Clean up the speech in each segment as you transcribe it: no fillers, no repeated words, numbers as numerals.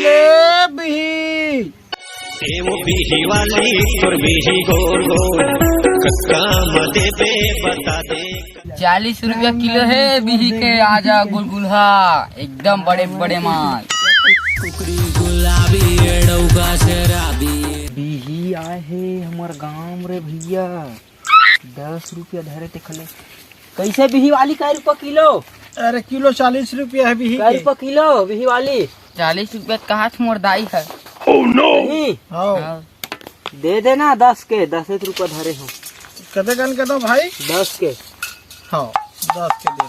ले बिही। वो बिही वाली और बिही गोल गोल काम देबे बता दे। 40 रुपया किलो है बिही के। आजा गुलगुल्हा एकदम बड़े बड़े माल। कुकड़ी गुलाबी एड़ौका शराबी बिही आए है हमार गाँव रे भैया। 10 रुपया धरे ते खले। कैसे बिही वाली कै रुपया किलो? अरे किलो 40 रुपया है बिही कै के। रुपया किलो बिही वाली? 40 रुपया कहाँ मोर दाई है। नहीं हाँ दे देना 10 के। 10 रुपया धरे हो। कते कन के दो भाई? 10 के। हाँ 10 के दे।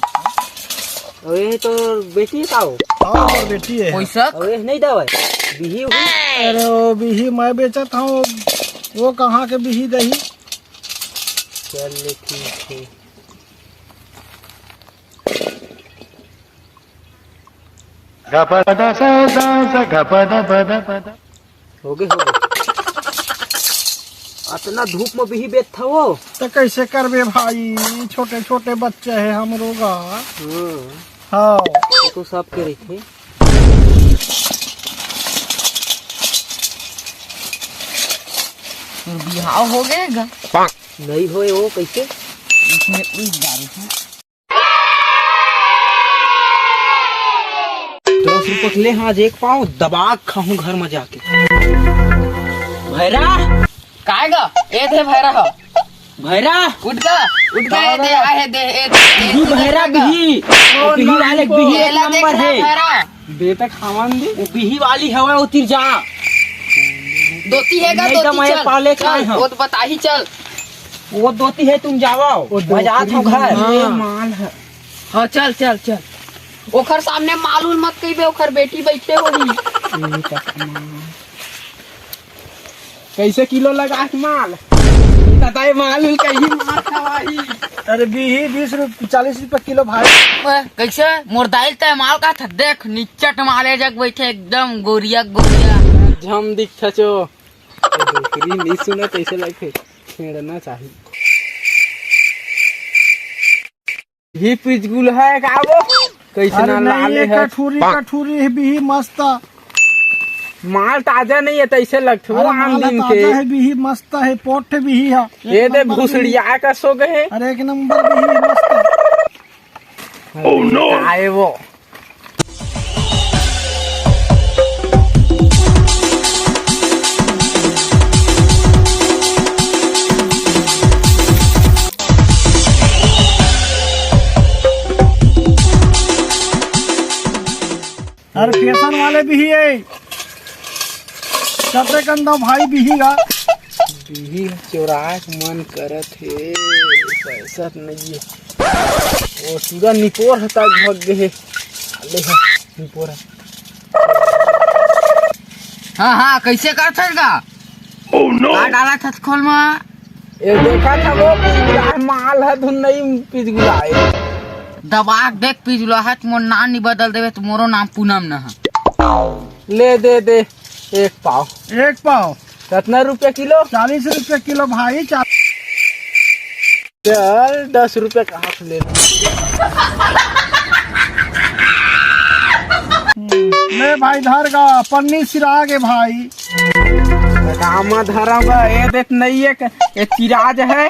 और ये तो बेटी का हो? हाँ और बेटी है। पैसा और ये नहीं दवा बिही हुई? अरे वो बिही मैं बेचत हूँ, वो कहाँ के बिही दही। चल ठीक है। हो गए इतना धूप में बिही बेच था वो। तो कैसे करबे भाई, छोटे छोटे बच्चे हैं हम लोग। हाँ तो सब के रही थे। बिहाव हो गएगा। नहीं होए वो कैसे? इसमें उस गाड़ी है। 10 रुपये ले। हाँ एक पाँव दबा खाऊं घर में जाके। भैरा काएगा ए दे भैरा हो। भैरा उठ गा ए दे आए दे ए बिही भैरा बिही। वो बिही वाले बिही एक एला देख नंबर रहा है। भैरा। बेटा खावन दे। वो बिही वाली हवा उतर जा। दोती हैगा नहीं तो दोती मैं चल पाले का चल, हूँ। वो तो बता ही चल। वो दोती है तुम जाओ। बजा तो घर। हाँ। ये माल है। हाँ चल चल चल। ओखर सामने मालूल मत कही। ओखर बेटी बैठे होगी। कैसे किलो लगा माल? बताए माल कहीं माल खवाही। अरे बिही 40 रुपया किलो भाई। कैसे मोर दाइल तय माल का था। देख निचट माले जग बैठे एकदम गोरिया गोरिया। झम दिख छचो। दूसरी नहीं सुना तो ऐसे लगे छेड़ना चाहिए। ही पिचगुल है का वो? कैसे अरे ना नहीं लाले ये है। कठूरी है बिही मस्त। माल ताजा नहीं है तो ऐसे लगते वो अरे आम माला दिन ताजा के। है बिही मस्त है। पोठ बिही है। ये दे भूसड़िया का सो गए। अरे एक नंबर बिही मस्त। आए वो अरे फैशन वाले बिही है। कते कन दो भाई बिही का। बिही चोराए मन करत है। पैसा नहीं है। वो पूरा निपोर तक भग गए। ले निपोर। हाँ हाँ कैसे कर थेगा। का डाला था खोल में। ये देखा था वो पिचगुला माल है धुन नहीं पिचगुला है। दबा देख पिजुला है। मोर नाम नहीं बदल देवे तो मोरो नाम पूनम न है। ले दे दे एक पाव। एक पाव कितना रुपया किलो? 40 रुपया किलो भाई। चल 10 रुपया का हाथ ले लो। ले भाई धर का पन्नी सिरा के भाई। रामा धरागा। ये देख नहीं है ये चिराज है।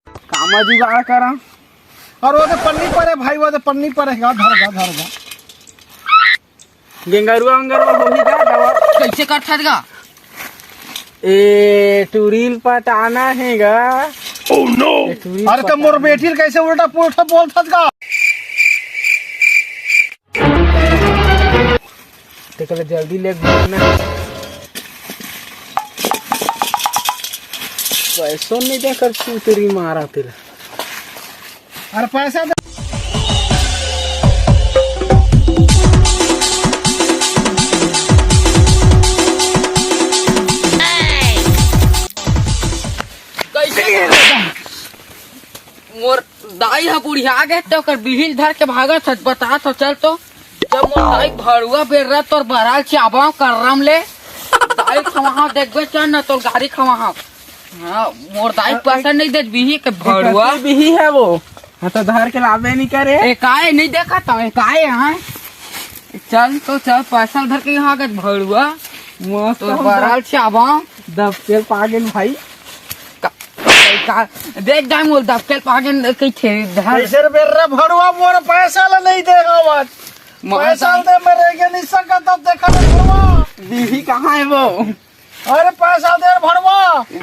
कामा जुगाड़ करा। और वो तो पन्नी पर है भाई। वो तो पन्नी पर है। धर गा। गेंगरुआ अंगरुआ होगी का दवा? कैसे कर थेगा। ए टूरिल पटाना है गा। Oh no. अरे तो मोर बेटी कैसे उल्टा पुल्टा बोलता का। देखले जल्दी ले घूमना। पैसों नहीं देकर तेरी मारा तेरा। अरे पैसा दे। मोर दाई है बुढ़िया गए तो कर बिहिल धर के भागा था। बता तो चल तो जब मोर दाई भड़ुआ बेर रहा तो बहराल चाबा करम ले दाई खवा देखबे चल न तो गाड़ी खवा। हाँ मोर दाई पैसा नहीं दे बिही के भड़ुआ बिही है वो। हाँ तो धर के लाभे नहीं करे। एक आए नहीं देखा तो एक आए यहाँ चल तो चल पैसा धर के यहाँ के भड़ुआ मस्त तो बराल से आवा दबके पागल भाई। देख जाए मोल दबके पागे कई थे धर कैसे रे बेर्रा भड़वा मोर पैसा ला नहीं देगा बात पैसा दे मेरे के नहीं सकता तब देखा रे भड़वा दीदी कहाँ है वो? अरे पैसा दे रे भड़वा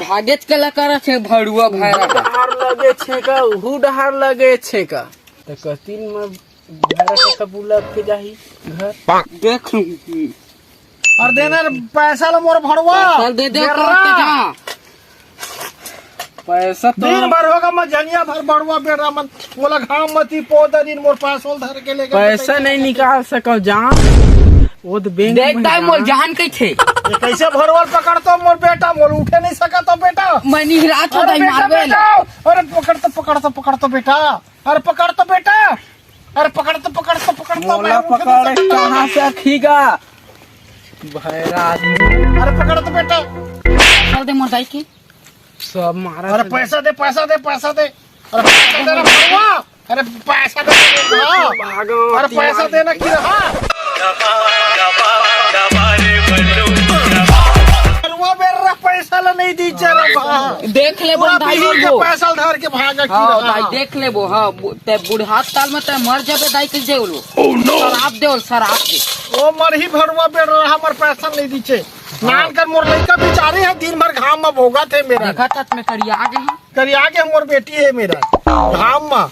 भागेच के लगा छे भड़ुआ भाई डहार लगे छे का हु डहार लगे छे का तो कतिन में घर के कबूला के जाही घर देख लूं और देना रे पैसा ला मोर भड़वा चल दे दे बेर्रा। करते जा पैसा तो दिन भर होगा मैं जनिया भर भड़वा बेरा मन बोला घाम मती पौधा दिन मोर पैसा धर के लेके पैसा नहीं निकाल सको जान वो तो बैंक देख में दाई मोल जान। जान कई थे ये कैसे भरवल पकड़तो मोर बेटा मोर उठे नहीं सका तो बेटा मैं निहरात हो अरे दाई बेटा मारबे बेटा अरे पकड़तो बेटा अरे पकड़तो बेटा अरे पकड़तो मोला पकड़ कहाँ से अखीगा भैरा आदमी। अरे पकड़तो बेटा चल दे मोर दाई की सब मारा अरे पैसा दे अरे पैसा दे रे भड़वा अरे पैसा दे भागो अरे पैसा देना की रहा भड़वा बेरा पैसा ला नहीं दी चरा देख ले पूरा दाई बिही के वो पैसा धर के भागा की हाँ दाई रहा देख ले वो हाँ ते बुढ़ात काल में ते मर जाबे दाई के देवलो शराब देवल शराब दे ओ मर ही भड़वा बेरा हमर पैसा नहीं दी छे नान कर मोर लड़का बेचारे है दिन भर घाम में भोगा थे मेरा देखा तत में करिया आ गए करी आगे मोर बेटी है मेरा घाम में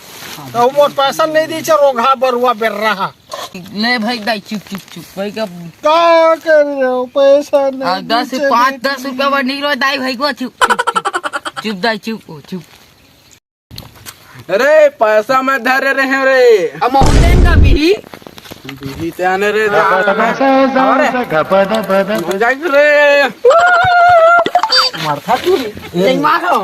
तो मोर पैसा नहीं दी छे रोगा बरुआ बेर रहा ले भाई दाई चुप चुप चुप भाई का का कर रहे हो पैसा नहीं 10 दी छे, 5-10 रुपया बड़ नहीं रो दाई भाई को चुप चुप चुप दाई चुप ओ चुप अरे पैसा मैं धरे रहे रे अब मोहन का भी दीदी ते आने रे जाए रे मारता तू नहीं मारो